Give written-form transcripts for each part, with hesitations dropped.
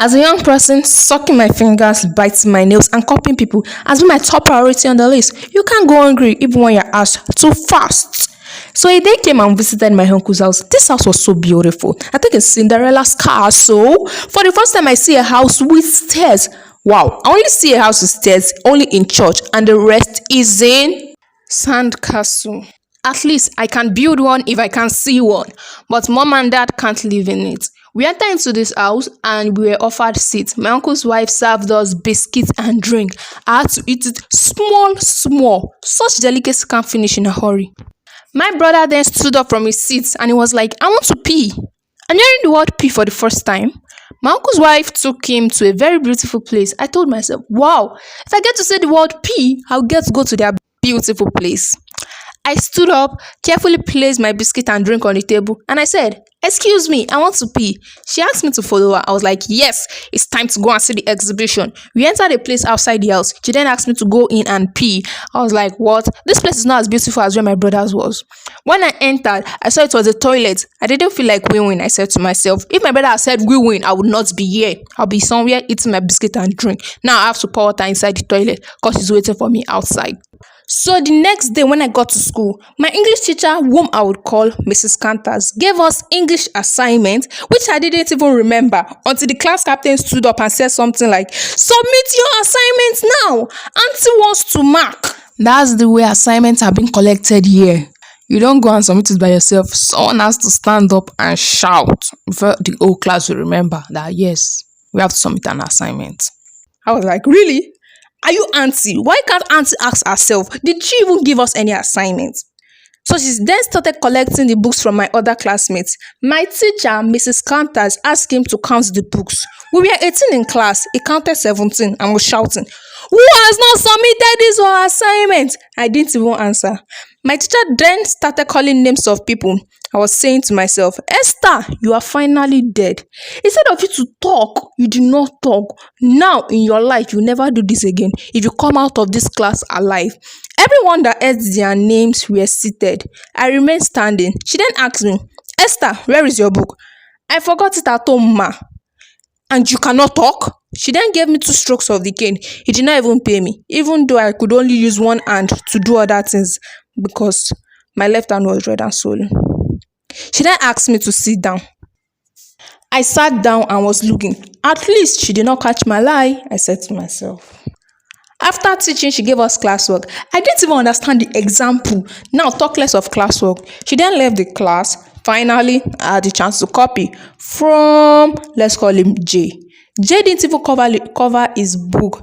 As a young person, sucking my fingers, biting my nails, and copying people has been my top priority on the list. You can't go hungry even when you're asked to fast. So a day came and visited my uncle's house. This house was so beautiful. I think it's Cinderella's castle. For the first time, I see a house with stairs. Wow, I only see a house with stairs only in church, and the rest is in sand castle. At least I can build one if I can see one, but mom and dad can't live in it. We entered into this house and we were offered seats. My uncle's wife served us biscuits and drink. I had to eat it small. Such delicacy can't finish in a hurry. My brother then stood up from his seat and he was like, I want to pee. And hearing the word pee for the first time, my uncle's wife took him to a very beautiful place. I told myself, wow, if I get to say the word pee, I'll get to go to their beautiful place. I stood up, carefully placed my biscuit and drink on the table, and I said, excuse me, I want to pee. She asked me to follow her. I was like, yes, it's time to go and see the exhibition. We entered a place outside the house. She then asked me to go in and pee. I was like, what? This place is not as beautiful as where my brother's was. When I entered, I saw it was a toilet. I didn't feel like win-win. I said to myself, if my brother had said win-win, I would not be here. I'll be somewhere eating my biscuit and drink. Now I have to pour water inside the toilet because she's waiting for me outside. So the next day when I got to school, my English teacher, whom I would call Mrs. Cantas, gave us English assignment, which I didn't even remember until the class captain stood up and said something like, submit your assignments now. Auntie wants to mark. That's the way assignments have been collected here. You don't go and submit it by yourself. Someone has to stand up and shout before the whole class will remember that, yes, we have to submit an assignment. I was like, really? Are you auntie? Why can't auntie ask herself? Did she even give us any assignments? So she then started collecting the books from my other classmates. My teacher, Mrs. Counters, asked him to count the books. We were 18 in class. He counted 17 and was shouting, who has not submitted this for assignment? I didn't even answer. My teacher then started calling names of people. I was saying to myself, Esther, you are finally dead. Instead of you to talk, you did not talk. Now in your life, you never do this again if you come out of this class alive. Everyone that heard their names were seated. I remained standing. She then asked me, Esther, where is your book? I forgot it at home, ma. And you cannot talk? She then gave me 2 strokes of the cane. He did not even pay me, even though I could only use one hand to do other things because my left hand was red and swollen. She then asked me to sit down. I sat down and was looking. At least she did not catch my lie, I said to myself. After teaching, she gave us classwork. I didn't even understand the example. Now talk less of classwork. She then left the class. Finally, I had the chance to copy from, let's call him J. J didn't even cover his book.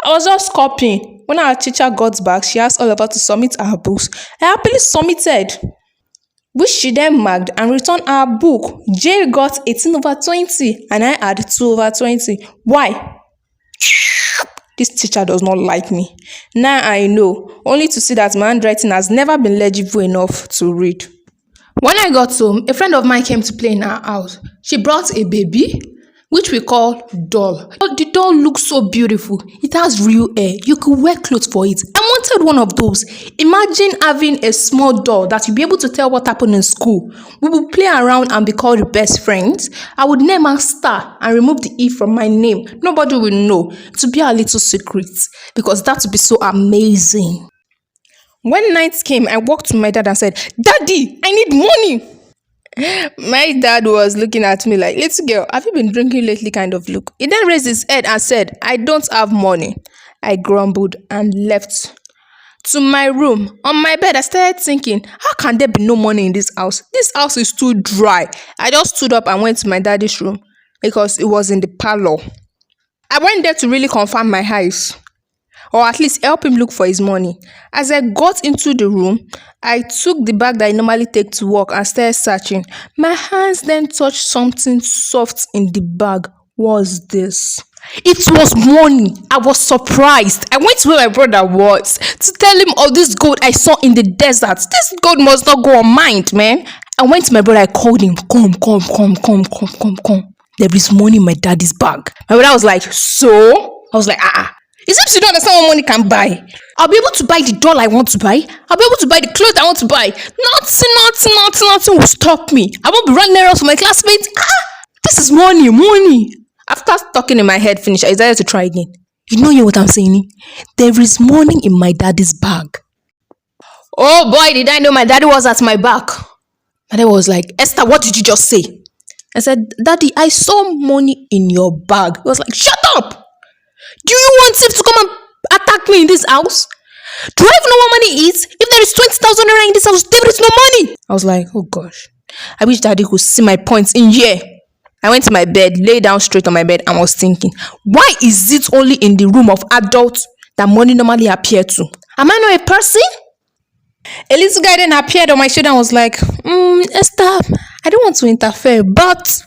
I was just copying. When our teacher got back, she asked all of us to submit our books. I happily submitted, which she then marked and returned our book. J got 18/20 and I had 2/20. Why? This teacher does not like me. Now I know, only to see that my handwriting has never been legible enough to read. When I got home, a friend of mine came to play in our house. She brought a baby, which we call doll. The doll looks so beautiful. It has real hair. You could wear clothes for it. I wanted one of those. Imagine having a small doll that you'll be able to tell what happened in school. We would play around and be called the best friends. I would name her Star and remove the E from my name. Nobody will know. It would be our little secret because that would be so amazing. When night came, I walked to my dad and said, Daddy, I need money. My dad was looking at me like, little girl, have you been drinking lately kind of look? He then raised his head and said, I don't have money. I grumbled and left to my room. On my bed, I started thinking, how can there be no money in this house? This house is too dry. I just stood up and went to my daddy's room because it was in the parlor. I went there to really confirm my eyes, or at least help him look for his money. As I got into the room, I took the bag that I normally take to work and started searching. My hands then touched something soft in the bag. What was this? It was money. I was surprised. I went to where my brother was to tell him all this gold I saw in the desert. This gold must not go unmined, man. I went to my brother. I called him. Come. There is money in my daddy's bag. My brother was like, so? I was like, It seems you don't understand what money can buy. I'll be able to buy the doll I want to buy. I'll be able to buy the clothes I want to buy. Nothing will stop me. I won't be running errands for my classmates. This is money. After After talking in my head finish, I decided to try again. You know what I'm saying? There is money in my daddy's bag. Oh boy, did I know my daddy was at my back. My dad was like, Esther, what did you just say? I said, Daddy, I saw money in your bag. He was like, shut up! Do you want Steve to come and attack me in this house? Do I even know what money is? If there is 20,000 naira in this house, there is no money. I was like, oh gosh. I wish Daddy could see my points in here. I went to my bed, lay down straight on my bed, and was thinking, why is it only in the room of adults that money normally appear to? Am I not a person? A little guy then appeared on my shoulder and was like, Esther, I don't want to interfere, but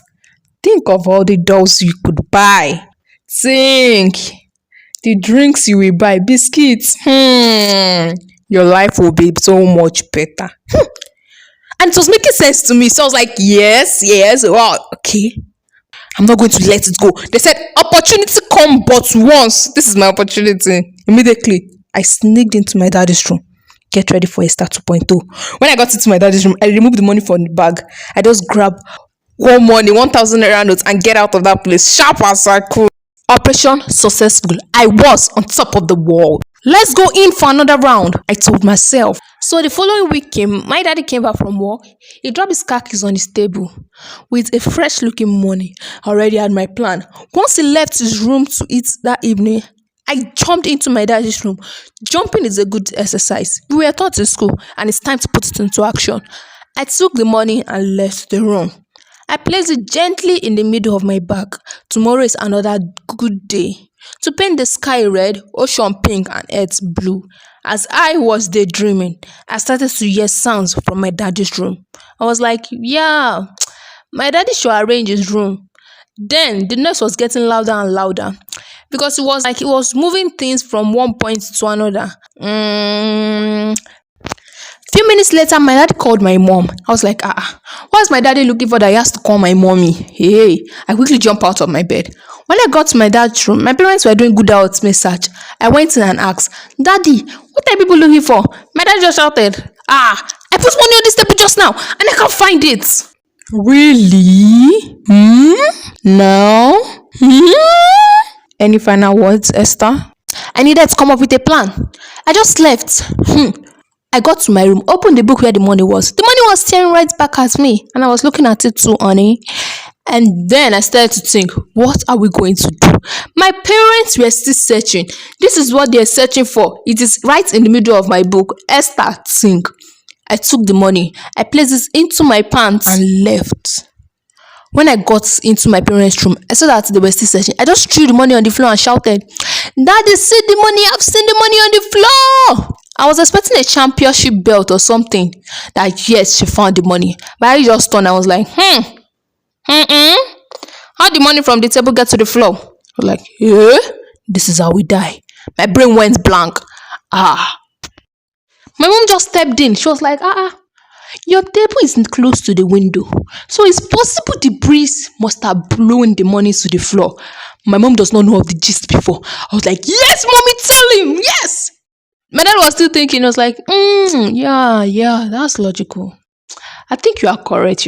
think of all the dolls you could buy. Think. The drinks you will buy, biscuits. Your life will be so much better. And it was making sense to me. So I was like, yes, well, okay. I'm not going to let it go. They said, opportunity come but once. This is my opportunity. Immediately, I sneaked into my daddy's room. Get ready for Esther 2.0. When I got into my daddy's room, I removed the money from the bag. I just grabbed 1,000 naira notes and get out of that place sharp as I could. Operation successful. I was on top of the world. Let's go in for another round, I told myself. So the following week came, my daddy came back from work. He dropped his car keys on his table with a fresh looking money. I already had my plan. Once he left his room to eat that evening, I jumped into my daddy's room. Jumping is a good exercise. We were taught in school and it's time to put it into action. I took the money and left the room. I placed it gently in the middle of my bag. Tomorrow is another good day. To paint the sky red, ocean pink and earth blue. As I was daydreaming, I started to hear sounds from my daddy's room. I was like, yeah, my daddy should arrange his room. Then the noise was getting louder and louder because it was like he was moving things from one point to another. Few minutes later, my dad called my mom. I was like, what's my daddy looking for that he has to call my mommy? Hey, I quickly jumped out of my bed. When I got to my dad's room, my parents were doing good out search. I went in and asked, Daddy, what are people looking for? My dad just shouted, I put money on this table just now and I can't find it. Really? No? Any final words, Esther? I needed to come up with a plan. I just left. I got to my room, opened the book where the money was. The money was staring right back at me, and I was looking at it too, honey. And then I started to think, what are we going to do? My parents were still searching. This is what they're searching for. It is right in the middle of my book. Esther, think. I took the money. I placed it into my pants and left. When I got into my parents' room, I saw that they were still searching. I just threw the money on the floor and shouted, Daddy, see the money. I've seen the money on the floor. I was expecting a championship belt or something. That yes, she found the money. But I just turned. I was like, How the money from the table get to the floor? I was like, yeah, this is how we die. My brain went blank. My mom just stepped in. She was like, your table is close to the window. So it's possible the breeze must have blown the money to the floor. My mom does not know of the gist before. I was like, yes, mommy, tell him, yes. My dad was still thinking, I was like, yeah, that's logical. I think you are correct.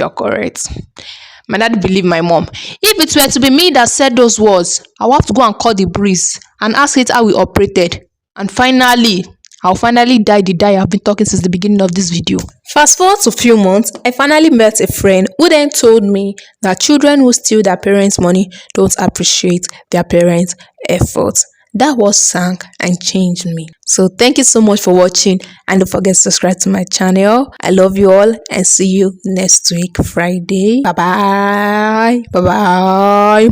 My dad believed my mom. If it were to be me that said those words, I'll have to go and call the breeze and ask it how we operated. And finally, I'll finally die the die I've been talking since the beginning of this video. Fast forward to a few months, I finally met a friend who then told me that children who steal their parents' money don't appreciate their parents' efforts. That was sank and changed me. So thank you so much for watching and don't forget to subscribe to my channel. I love you all and see you next week Friday. Bye bye.